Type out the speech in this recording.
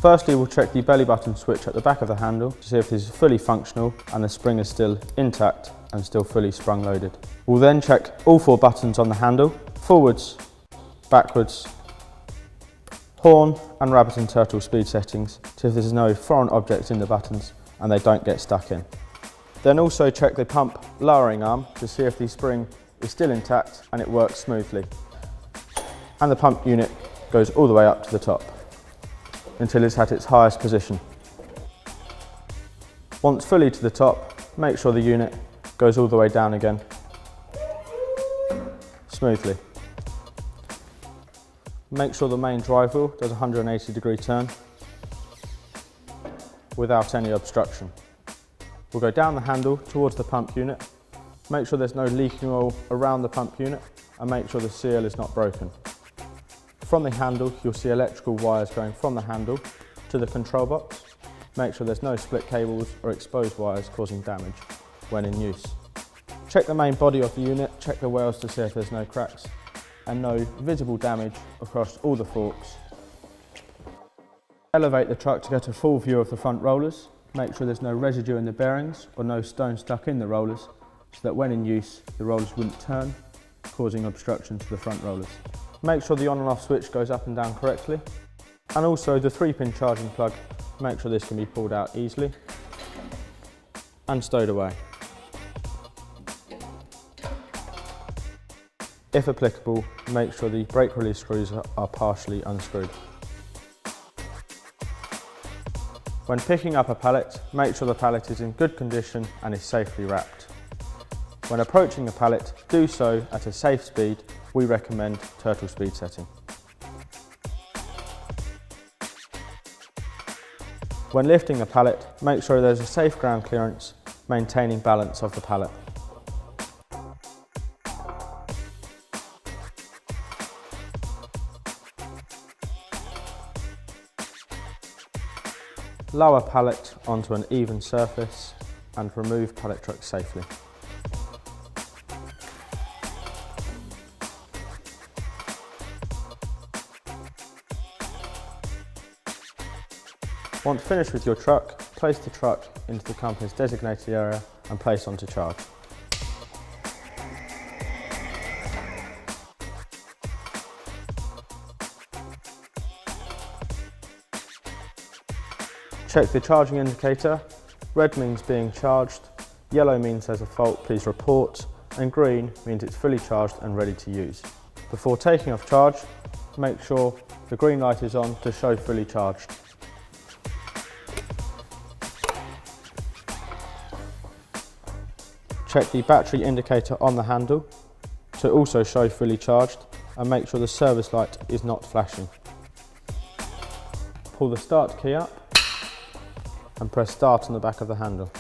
Firstly, we'll check the belly button switch at the back of the handle to see if this is fully functional and the spring is still intact and still fully sprung loaded. We'll then check all 4 buttons on the handle, forwards, backwards, horn and rabbit and turtle speed settings to see if there's no foreign objects in the buttons and they don't get stuck in. Then also check the pump lowering arm to see if the spring is still intact and it works smoothly. And the pump unit goes all the way up to the top until it's at its highest position. Once fully to the top, make sure the unit goes all the way down again smoothly. Make sure the main drive wheel does a 180-degree turn without any obstruction. We'll go down the handle towards the pump unit, make sure there's no leaking oil around the pump unit and make sure the seal is not broken. From the handle, you'll see electrical wires going from the handle to the control box. Make sure there's no split cables or exposed wires causing damage when in use. Check the main body of the unit, check the wales to see if there's no cracks and no visible damage across all the forks. Elevate the truck to get a full view of the front rollers. Make sure there's no residue in the bearings or no stone stuck in the rollers so that when in use the rollers wouldn't turn, causing obstruction to the front rollers. Make sure the on and off switch goes up and down correctly, and also the 3-pin charging plug, make sure this can be pulled out easily and stowed away. If applicable, make sure the brake release screws are partially unscrewed. When picking up a pallet, make sure the pallet is in good condition and is safely wrapped. When approaching a pallet, do so at a safe speed. We recommend turtle speed setting. When lifting a pallet, make sure there's a safe ground clearance, maintaining balance of the pallet. Lower pallet onto an even surface and remove pallet truck safely. Once finished with your truck, place the truck into the company's designated area and place onto charge. Check the charging indicator. Red means being charged, yellow means there's a fault, please report, and green means it's fully charged and ready to use. Before taking off charge, make sure the green light is on to show fully charged. Check the battery indicator on the handle to also show fully charged and make sure the service light is not flashing. Pull the start key up and press start on the back of the handle.